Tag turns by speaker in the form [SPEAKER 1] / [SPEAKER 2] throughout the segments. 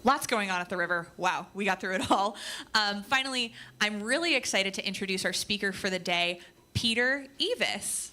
[SPEAKER 1] Lots going on at the river. Wow, we got through it all. Finally, I'm really excited to introduce our speaker for the day, Peter Eavis.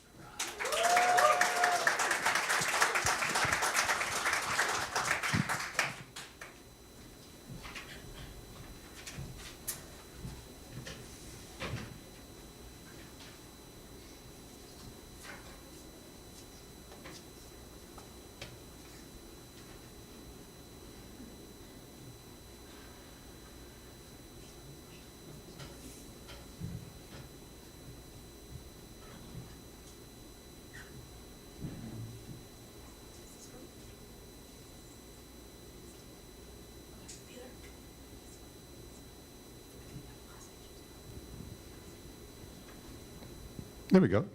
[SPEAKER 2] There we go.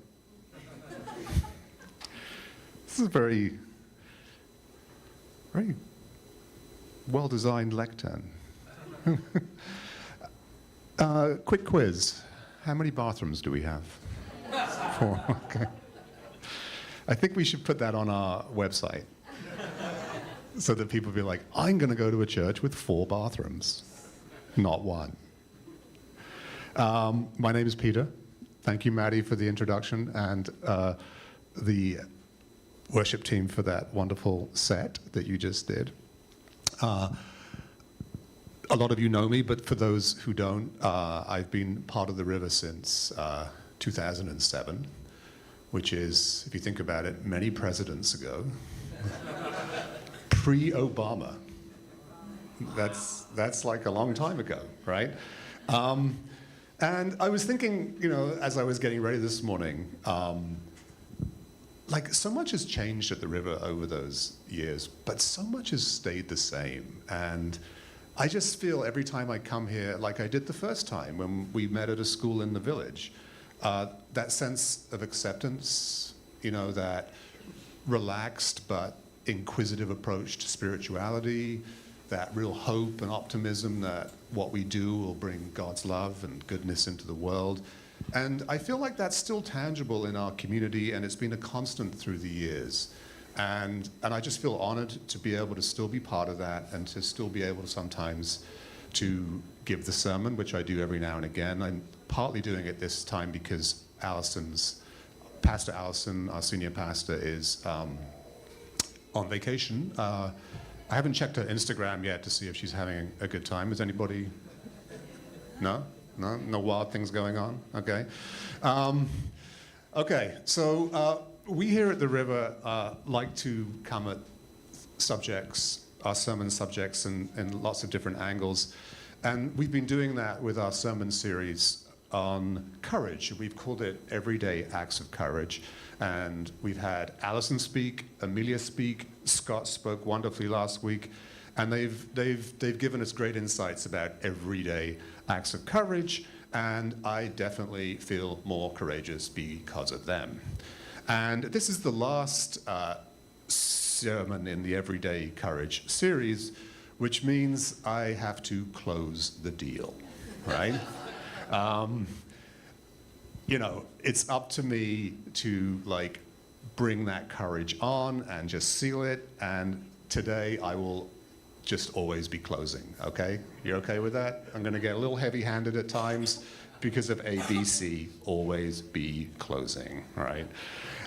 [SPEAKER 2] This is a very, very well-designed lectern. Quick quiz. How many bathrooms do we have? 4, okay. I think we should put that on our website so that people be like, I'm going to go to a church with 4 bathrooms, not 1. My name is Peter. Thank you, Maddie, for the introduction, and the worship team for that wonderful set that you just did. A lot of you know me, but for those who don't, I've been part of the river since 2007, which is, if you think about it, many presidents ago. Pre-Obama. That's like a long time ago, right? And I was thinking, you know, as I was getting ready this morning, like so much has changed at the river over those years, but so much has stayed the same. And I just feel every time I come here, like I did the first time when we met at a school in the village, that sense of acceptance, you know, that relaxed but inquisitive approach to spirituality, that real hope and optimism that what we do will bring God's love and goodness into the world. And I feel like that's still tangible in our community, and it's been a constant through the years. And I just feel honored to be able to still be part of that and to still be able to sometimes to give the sermon, which I do every now and again. I'm partly doing it this time because Pastor Allison, our senior pastor, is on vacation. I haven't checked her Instagram yet to see if she's having a good time. Is anybody? No? No wild things going on? Okay. Okay, so we here at the River like to come at subjects, our sermon subjects, in lots of different angles. And we've been doing that with our sermon series on courage. We've called it Everyday Acts of Courage. And we've had Allison speak, Amelia speak, Scott spoke wonderfully last week, and they've given us great insights about everyday acts of courage, and I definitely feel more courageous because of them. And this is the last sermon in the Everyday Courage series, which means I have to close the deal, right? You know, it's up to me to like bring that courage on and just seal it. And today I will just always be closing, okay? You're okay with that? I'm gonna get a little heavy-handed at times because of ABC, always be closing, right?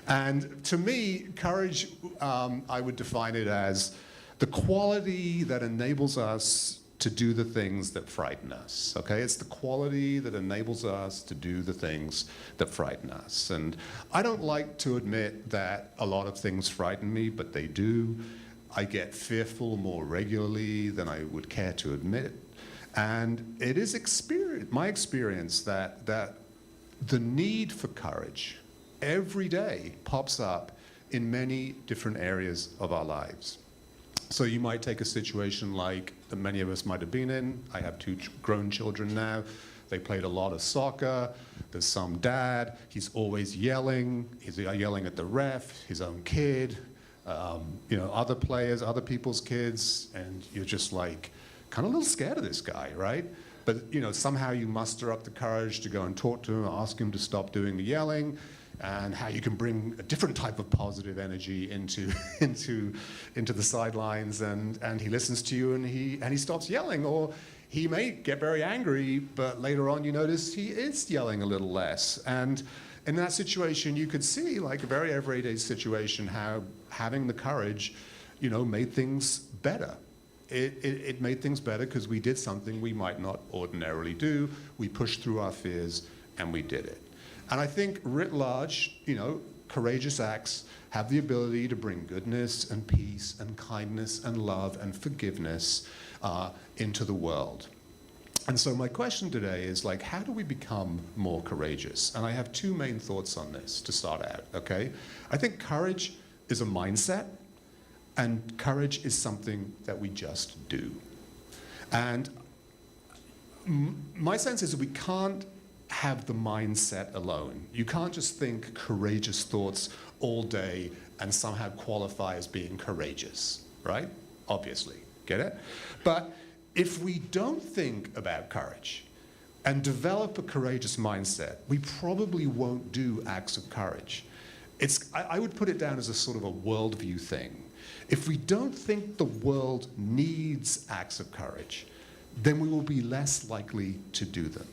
[SPEAKER 2] And to me, courage, I would define it as the quality that enables us to do the things that frighten us, okay? It's the quality that enables us to do the things that frighten us. And I don't like to admit that a lot of things frighten me, but they do. I get fearful more regularly than I would care to admit. And it is my experience that the need for courage every day pops up in many different areas of our lives. So you might take a situation like that many of us might have been in. I have 2 grown children now. They played a lot of soccer. There's some dad. He's always yelling. He's yelling at the ref, his own kid, you know, other players, other people's kids, and you're just like kind of a little scared of this guy, right? But you know, somehow you muster up the courage to go and talk to him, ask him to stop doing the yelling. and how you can bring a different type of positive energy into into the sidelines, and he listens to you, and he stops yelling, or he may get very angry, but later on you notice he is yelling a little less. And in that situation, you could see, like a very everyday situation, how having the courage, made things better. It made things better because we did something we might not ordinarily do. We pushed through our fears, and we did it. And I think writ large, courageous acts have the ability to bring goodness and peace and kindness and love and forgiveness into the world. And so my question today is, like, how do we become more courageous? And I have two main thoughts on this to start out, okay? I think courage is a mindset, and courage is something that we just do. And my sense is that we can't have the mindset alone. You can't just think courageous thoughts all day and somehow qualify as being courageous, right? Obviously, get it? But if we don't think about courage and develop a courageous mindset, we probably won't do acts of courage. I would put it down as a sort of a worldview thing. If we don't think the world needs acts of courage, then we will be less likely to do them.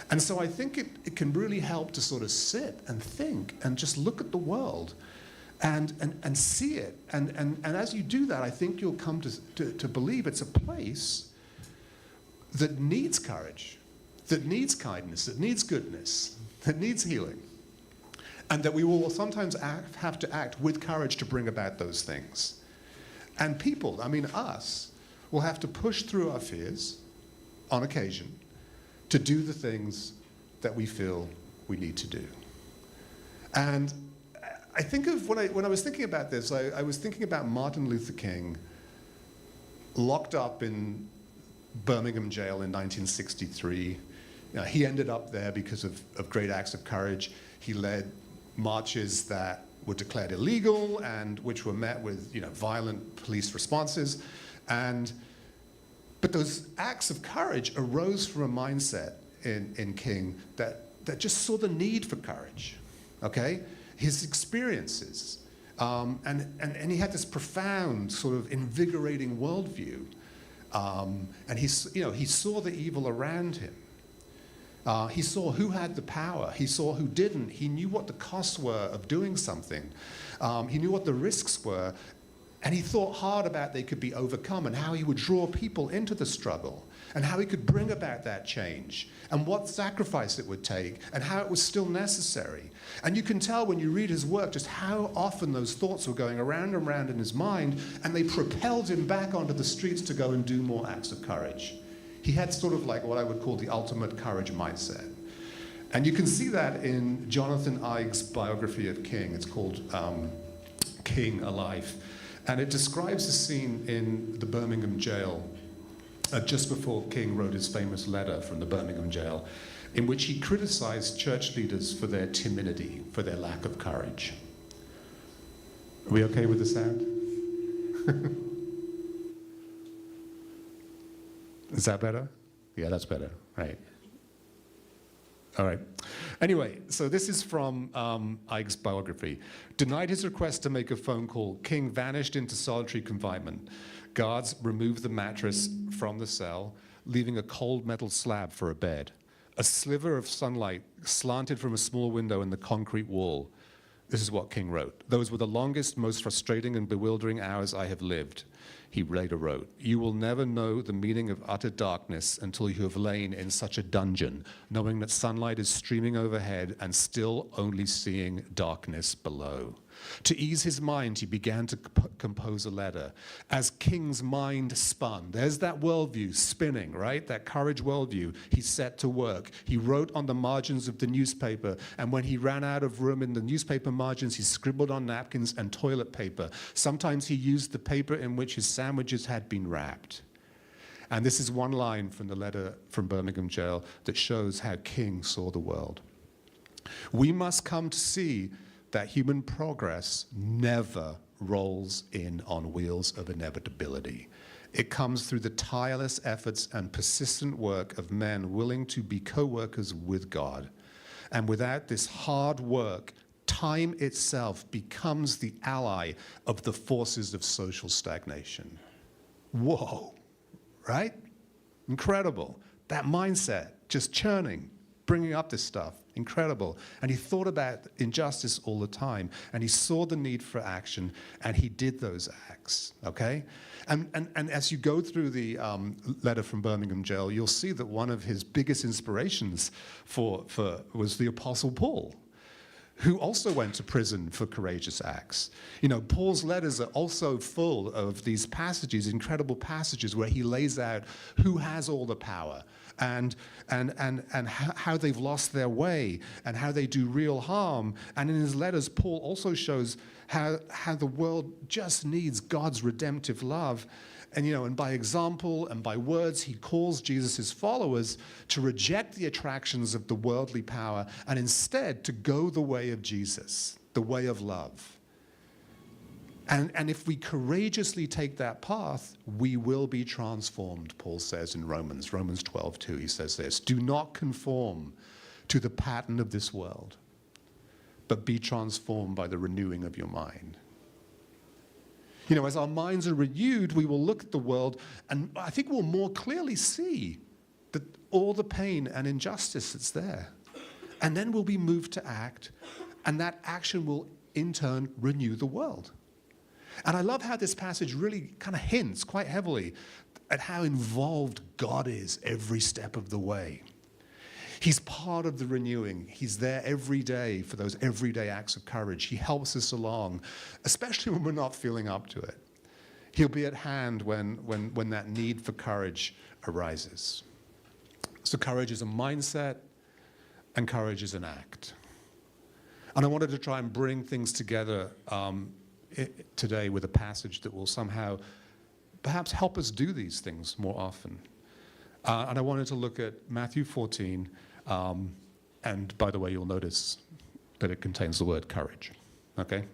[SPEAKER 2] And so I think it can really help to sort of sit and think and just look at the world and see it. And as you do that, I think you'll come to believe it's a place that needs courage, that needs kindness, that needs goodness, that needs healing. And that we will sometimes have to act with courage to bring about those things. And people, us, will have to push through our fears on occasion to do the things that we feel we need to do. And I think of, when I was thinking about this, I was thinking about Martin Luther King locked up in Birmingham jail in 1963. He ended up there because of great acts of courage. He led marches that were declared illegal and which were met with violent police responses. But those acts of courage arose from a mindset in King that just saw the need for courage, okay? His experiences. And he had this profound, sort of invigorating worldview. And he saw the evil around him. He saw who had the power. He saw who didn't. He knew what the costs were of doing something. He knew what the risks were. And he thought hard about they could be overcome and how he would draw people into the struggle and how he could bring about that change and what sacrifice it would take and how it was still necessary. And you can tell when you read his work just how often those thoughts were going around and around in his mind, and they propelled him back onto the streets to go and do more acts of courage. He had sort of like what I would call the ultimate courage mindset. And you can see that in Jonathan Ives' biography of King. It's called King, A Life. And it describes a scene in the Birmingham jail just before King wrote his famous letter from the Birmingham jail, in which he criticized church leaders for their timidity, for their lack of courage. Are we okay with the sound? Is that better? Yeah, that's better. Right. All right. Anyway, so this is from Ike's biography. Denied his request to make a phone call, King vanished into solitary confinement. Guards removed the mattress from the cell, leaving a cold metal slab for a bed. A sliver of sunlight slanted from a small window in the concrete wall. This is what King wrote. Those were the longest, most frustrating and bewildering hours I have lived. He later wrote, "You will never know the meaning of utter darkness until you have lain in such a dungeon, knowing that sunlight is streaming overhead and still only seeing darkness below." To ease his mind, he began to compose a letter. As King's mind spun, there's that worldview spinning, right? That courage worldview. He set to work. He wrote on the margins of the newspaper, and when he ran out of room in the newspaper margins, he scribbled on napkins and toilet paper. Sometimes he used the paper in which his sandwiches had been wrapped. And this is one line from the letter from Birmingham jail that shows how King saw the world. We must come to see that human progress never rolls in on wheels of inevitability. It comes through the tireless efforts and persistent work of men willing to be co-workers with God. And without this hard work, time itself becomes the ally of the forces of social stagnation. Whoa, right? Incredible. That mindset, just churning, bringing up this stuff, incredible. And he thought about injustice all the time, and he saw the need for action, and he did those acts, okay? And as you go through the letter from Birmingham jail, you'll see that one of his biggest inspirations was the Apostle Paul, who also went to prison for courageous acts. You know, Paul's letters are also full of these passages, incredible passages, where he lays out who has all the power and how they've lost their way and how they do real harm. And in his letters, Paul also shows how the world just needs God's redemptive love. And, you know, and by example and by words, he calls Jesus' followers to reject the attractions of the worldly power and instead to go the way of Jesus, the way of love. And if we courageously take that path, we will be transformed, Paul says in Romans 12:2. He says this, "Do not conform to the pattern of this world, but be transformed by the renewing of your mind." You know, as our minds are renewed, we will look at the world, and I think we'll more clearly see that all the pain and injustice that's there. And then we'll be moved to act, and that action will, in turn, renew the world. And I love how this passage really kind of hints quite heavily at how involved God is every step of the way. He's part of the renewing. He's there every day for those everyday acts of courage. He helps us along, especially when we're not feeling up to it. He'll be at hand when that need for courage arises. So courage is a mindset, and courage is an act. And I wanted to try and bring things together today with a passage that will somehow perhaps help us do these things more often. And I wanted to look at Matthew 14, and by the way, you'll notice that it contains the word courage, okay?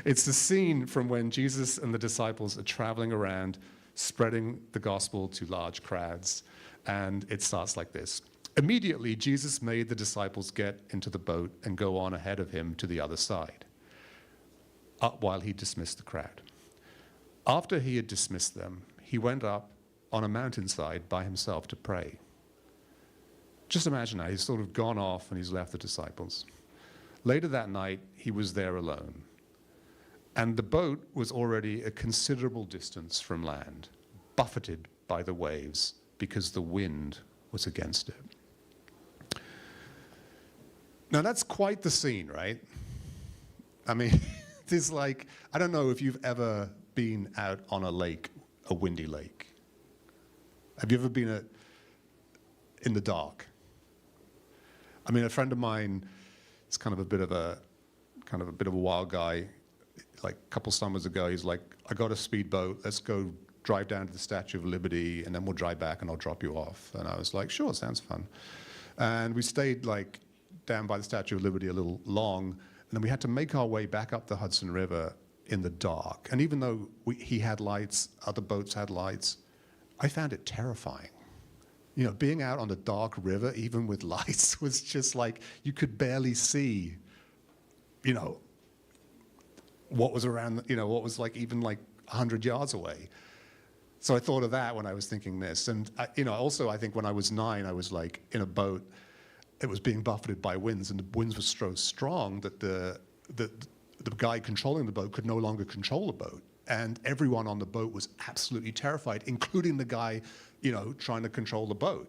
[SPEAKER 2] It's the scene from when Jesus and the disciples are traveling around, spreading the gospel to large crowds, and it starts like this. Immediately, Jesus made the disciples get into the boat and go on ahead of him to the other side, while he dismissed the crowd. After he had dismissed them, he went up on a mountainside by himself to pray. Just imagine that. He's sort of gone off and he's left the disciples. Later that night, he was there alone. And the boat was already a considerable distance from land, buffeted by the waves because the wind was against it. Now that's quite the scene, right? I mean, there's like, I don't know if you've ever been out on a lake, a windy lake. Have you ever been in the dark? I mean, a friend of mine is kind of a bit of a wild guy. Like a couple summers ago, he's like, "I got a speedboat. Let's go drive down to the Statue of Liberty, and then we'll drive back, and I'll drop you off." And I was like, "Sure, sounds fun." And we stayed like down by the Statue of Liberty a little long, and then we had to make our way back up the Hudson River in the dark. And even though he had lights, other boats had lights, I found it terrifying. You know, being out on the dark river, even with lights, was just like, you could barely see, you know, what was around, you know, what was like even like 100 yards away. So I thought of that when I was thinking this. And, you know, also I think when I was 9, I was like in a boat. It was being buffeted by winds, and the winds were so strong that the guy controlling the boat could no longer control the boat. And everyone on the boat was absolutely terrified, including the guy, you know, trying to control the boat.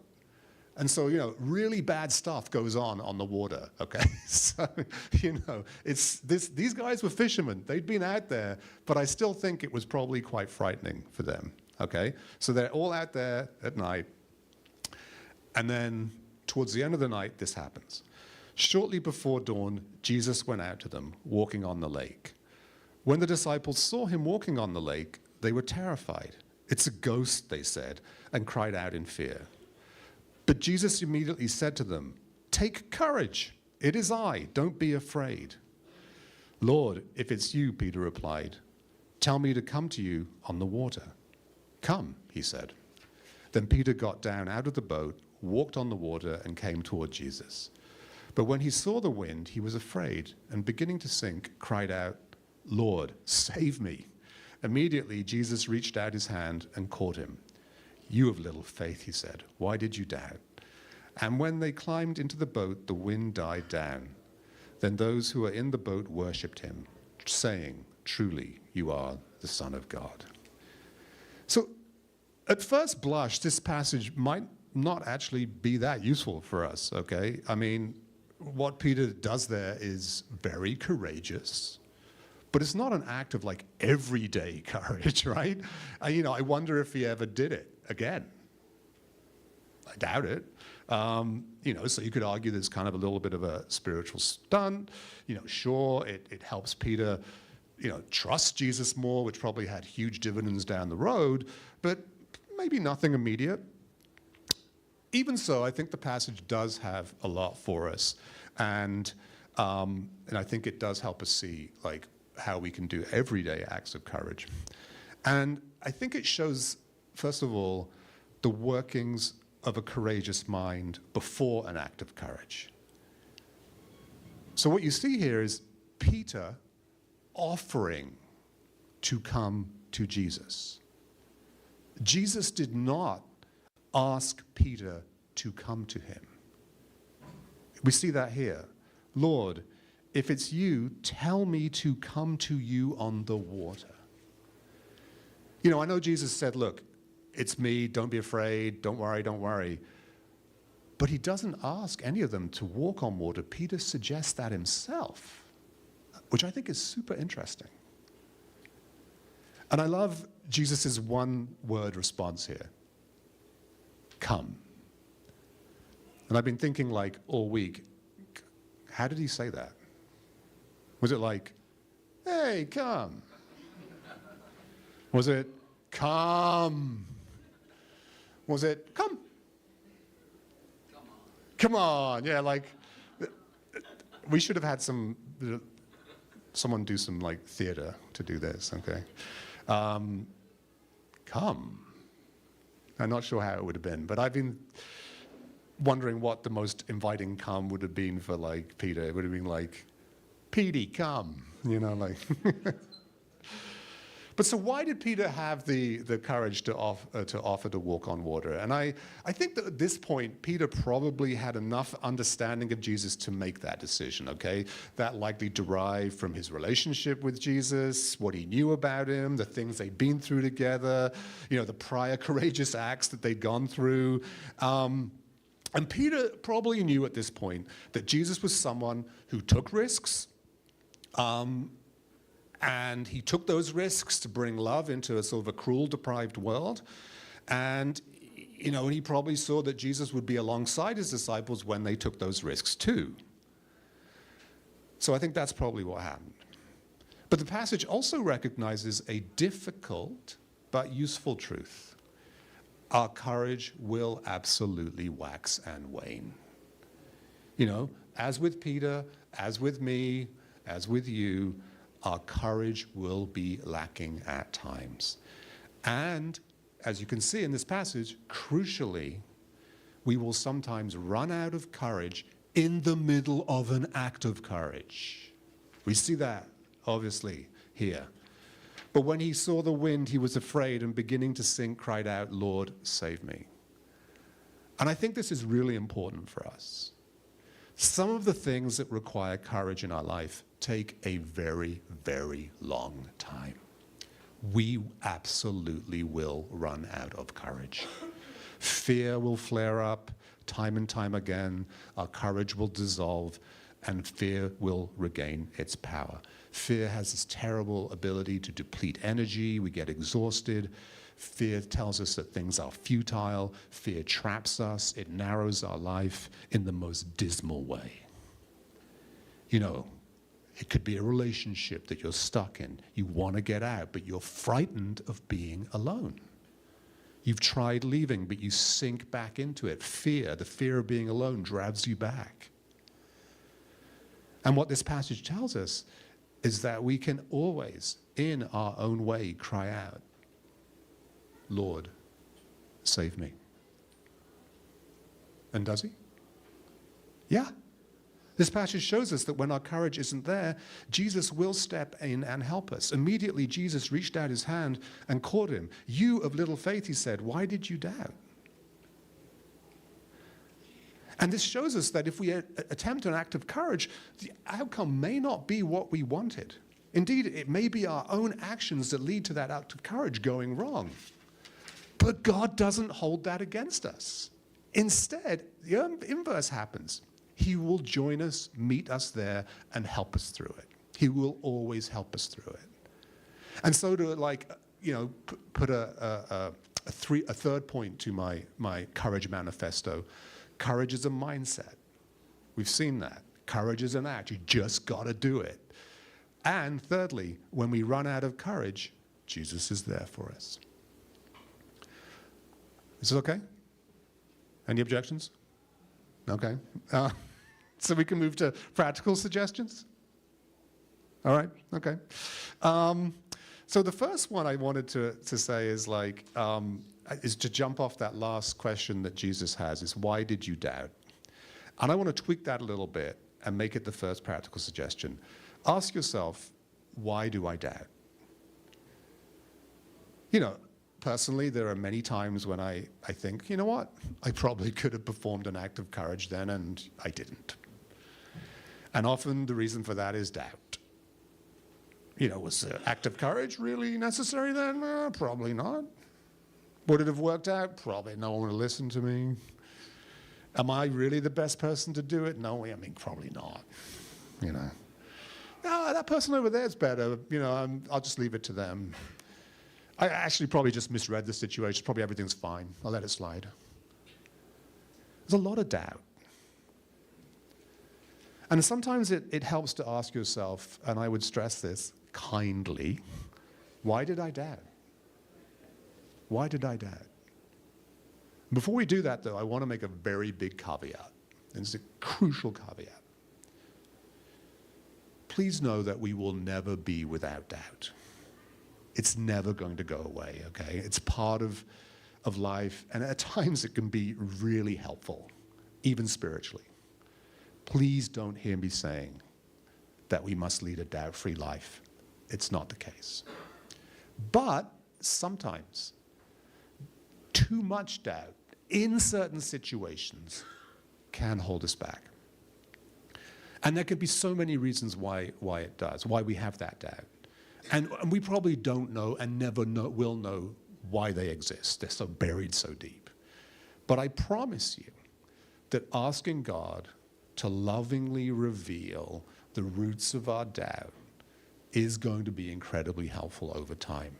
[SPEAKER 2] And so, you know, really bad stuff goes on the water, okay? So, you know, these guys were fishermen. They'd been out there, but I still think it was probably quite frightening for them, okay? So they're all out there at night. And then towards the end of the night, this happens. Shortly before dawn, Jesus went out to them, walking on the lake. When the disciples saw him walking on the lake, they were terrified. "It's a ghost," they said, and cried out in fear. But Jesus immediately said to them, "Take courage. It is I. Don't be afraid." "Lord, if it's you," Peter replied, "tell me to come to you on the water." "Come," he said. Then Peter got down out of the boat, walked on the water, and came toward Jesus. But when he saw the wind, he was afraid, and beginning to sink, cried out, "Lord, save me." Immediately, Jesus reached out his hand and caught him. "You of little faith," he said, "why did you doubt?" And when they climbed into the boat, the wind died down. Then those who were in the boat worshipped him, saying, "Truly, you are the Son of God." So, at first blush, this passage might not actually be that useful for us, okay? I mean, what Peter does there is very courageous, but it's not an act of like everyday courage, right? I wonder if he ever did it again. I doubt it. So you could argue there's kind of a little bit of a spiritual stunt. Sure, it helps Peter, trust Jesus more, which probably had huge dividends down the road, but maybe nothing immediate. Even so, I think the passage does have a lot for us, and I think it does help us see like how we can do everyday acts of courage. And I think it shows, first of all, the workings of a courageous mind before an act of courage. So what you see here is Peter offering to come to Jesus. Jesus did not ask Peter to come to him. We see that here. "Lord, if it's you, tell me to come to you on the water." I know Jesus said, "Look, it's me, don't be afraid, don't worry, don't worry." But he doesn't ask any of them to walk on water. Peter suggests that himself, which I think is super interesting. And I love Jesus' one-word response here. Come. And I've been thinking like all week, how did he say that? Was it like, "Hey, come"? Was it, "Come"? Was it, "Come"? Come on. Yeah, like, we should have had someone do some like theater to do this, okay? Come. I'm not sure how it would have been, but I've been wondering what the most inviting come would have been for like Peter. It would have been like, "Petey, come," like. But so why did Peter have the courage to offer to walk on water? And I think that at this point, Peter probably had enough understanding of Jesus to make that decision, okay? That likely derived from his relationship with Jesus, what he knew about him, the things they'd been through together, the prior courageous acts that they'd gone through. And Peter probably knew at this point that Jesus was someone who took risks, and he took those risks to bring love into a sort of a cruel, deprived world. And, he probably saw that Jesus would be alongside his disciples when they took those risks too. So I think that's probably what happened. But the passage also recognizes a difficult but useful truth. Our courage will absolutely wax and wane. As with Peter, as with me, as with you, our courage will be lacking at times. And as you can see in this passage, crucially, we will sometimes run out of courage in the middle of an act of courage. We see that, obviously, here. But when he saw the wind, he was afraid, and beginning to sink, cried out, "Lord, save me." And I think this is really important for us. Some of the things that require courage in our life take a very, very long time. We absolutely will run out of courage. Fear will flare up time and time again. Our courage will dissolve, and fear will regain its power. Fear has this terrible ability to deplete energy. We get exhausted. Fear tells us that things are futile. Fear traps us. It narrows our life in the most dismal way. It could be a relationship that you're stuck in. You want to get out, but you're frightened of being alone. You've tried leaving, but you sink back into it. Fear, the fear of being alone, drives you back. And what this passage tells us is that we can always, in our own way, cry out, "Lord, save me." And does he? Yeah. This passage shows us that when our courage isn't there, Jesus will step in and help us. Immediately, Jesus reached out his hand and caught him. "You of little faith," he said, "why did you doubt?" And this shows us that if we attempt an act of courage, the outcome may not be what we wanted. Indeed, it may be our own actions that lead to that act of courage going wrong. But God doesn't hold that against us. Instead, the inverse happens. He will join us, meet us there, and help us through it. He will always help us through it. And so to put a third point to my courage manifesto, courage is a mindset. We've seen that. Courage is an act. You just got to do it. And thirdly, when we run out of courage, Jesus is there for us. Is this okay? Any objections? Okay. So we can move to practical suggestions? All right, okay. So the first one I wanted to say is is to jump off that last question that Jesus has, is why did you doubt? And I want to tweak that a little bit and make it the first practical suggestion. Ask yourself, why do I doubt? Personally, there are many times when I think, you know what? I probably could have performed an act of courage then, and I didn't. And often the reason for that is doubt. Was the act of courage really necessary then? Probably not. Would it have worked out? Probably no one would have listened to me. Am I really the best person to do it? No, probably not. No, that person over there is better. I'll just leave it to them. I actually probably just misread the situation. Probably everything's fine. I'll let it slide. There's a lot of doubt. And sometimes it helps to ask yourself, and I would stress this kindly, why did I doubt? Why did I doubt? Before we do that, though, I want to make a very big caveat. And it's a crucial caveat. Please know that we will never be without doubt. It's never going to go away, okay? It's part of life, and at times it can be really helpful, even spiritually. Please don't hear me saying that we must lead a doubt-free life. It's not the case. But sometimes, too much doubt in certain situations can hold us back. And there could be so many reasons why it does, why we have that doubt. And we probably don't know and never will know why they exist. They're so buried so deep. But I promise you that asking God to lovingly reveal the roots of our doubt is going to be incredibly helpful over time.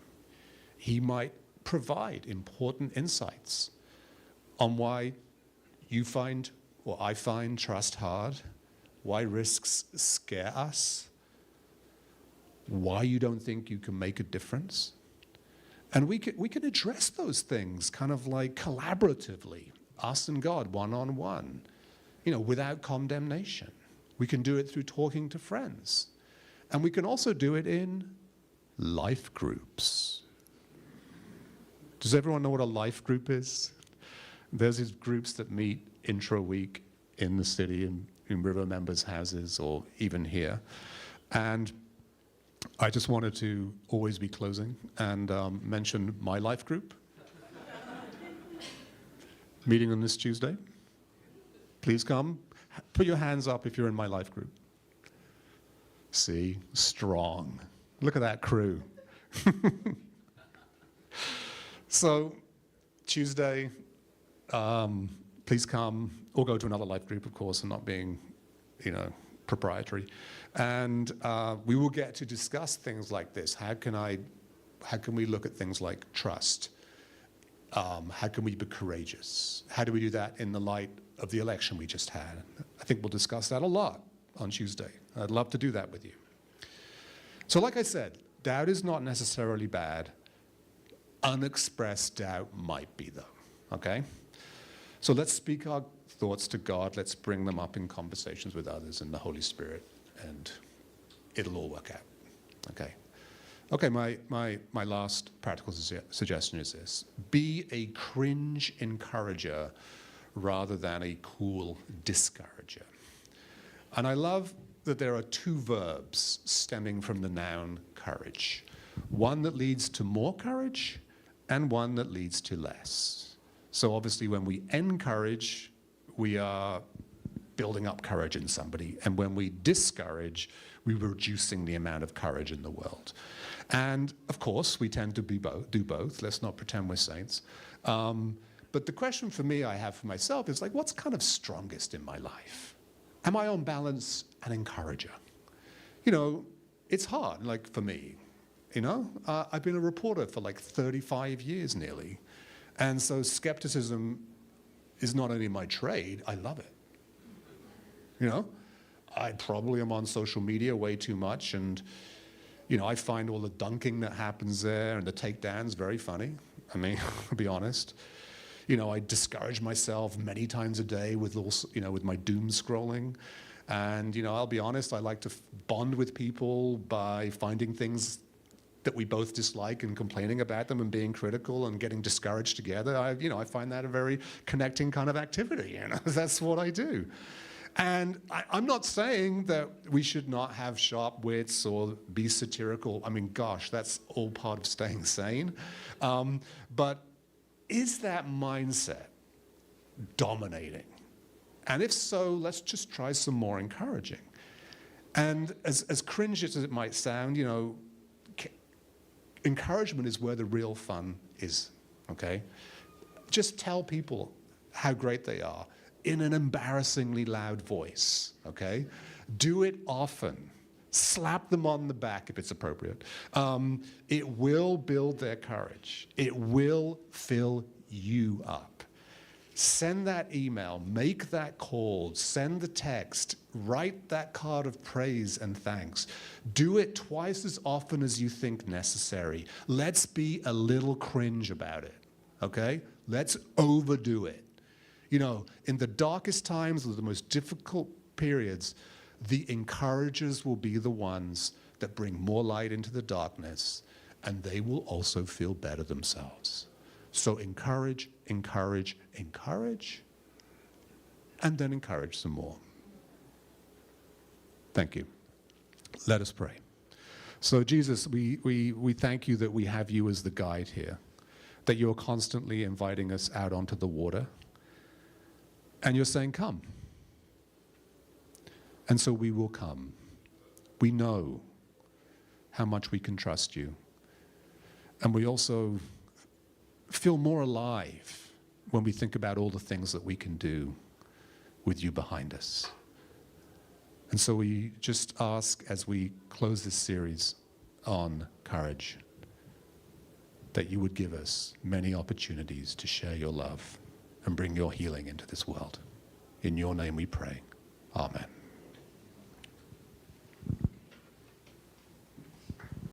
[SPEAKER 2] He might provide important insights on why you find, or I find, trust hard, why risks scare us, why you don't think you can make a difference. And we can address those things kind of like collaboratively, us and God, one-on-one, without condemnation. We can do it through talking to friends. And we can also do it in life groups. Does everyone know what a life group is? There's these groups that meet intra-week in the city in River members' houses or even here. And I just wanted to always be closing and mention my life group. Meeting on this Tuesday. Please come. Put your hands up if you're in my life group. See, strong. Look at that crew. So, Tuesday, please come, or go to another life group, of course, and not being, proprietary. And we will get to discuss things like this. How can we look at things like trust? How can we be courageous? How do we do that in the light of the election we just had? I think we'll discuss that a lot on Tuesday. I'd love to do that with you. So like I said, doubt is not necessarily bad. Unexpressed doubt might be, though, okay? So let's speak our thoughts to God. Let's bring them up in conversations with others and the Holy Spirit, and it'll all work out, okay? Okay, my last practical suggestion is this. Be a cringe encourager rather than a cool discourager. And I love that there are two verbs stemming from the noun courage. One that leads to more courage and one that leads to less. So obviously when we encourage, we are building up courage in somebody. And when we discourage, we're reducing the amount of courage in the world. And of course, we tend to do both. Let's not pretend we're saints. But the question for me I have for myself is like, what's kind of strongest in my life? Am I on balance an encourager? You know, it's hard, like for me. You know, I've been a reporter for like 35 years nearly. And so skepticism is not only my trade, I love it. You know, I probably am on social media way too much, and you know, I find all the dunking that happens there and the takedowns very funny. I mean, I'll be honest. You know, I discourage myself many times a day with with my doom scrolling. And you know, I'll be honest, I like to bond with people by finding things that we both dislike and complaining about them and being critical and getting discouraged together. I find that a very connecting kind of activity. You know, that's what I do. And I'm not saying that we should not have sharp wits or be satirical. I mean, gosh, that's all part of staying sane. But is that mindset dominating? And if so, let's just try some more encouraging. And as cringe as it might sound, you know, encouragement is where the real fun is, okay? Just tell people how great they are in an embarrassingly loud voice, okay? Do it often. Slap them on the back if it's appropriate. It will build their courage. It will fill you up. Send that email, make that call, send the text, write that card of praise and thanks. Do it twice as often as you think necessary. Let's be a little cringe about it, okay? Let's overdo it. You know, in the darkest times or the most difficult periods, the encouragers will be the ones that bring more light into the darkness, and they will also feel better themselves. So encourage, encourage, encourage, and then encourage some more. Thank you. Let us pray. So Jesus, we thank you that we have you as the guide here, that you're constantly inviting us out onto the water, and you're saying, come. And so we will come. We know how much we can trust you. And we also feel more alive when we think about all the things that we can do with you behind us. And so we just ask as we close this series on courage that you would give us many opportunities to share your love and bring your healing into this world. In your name we pray. Amen.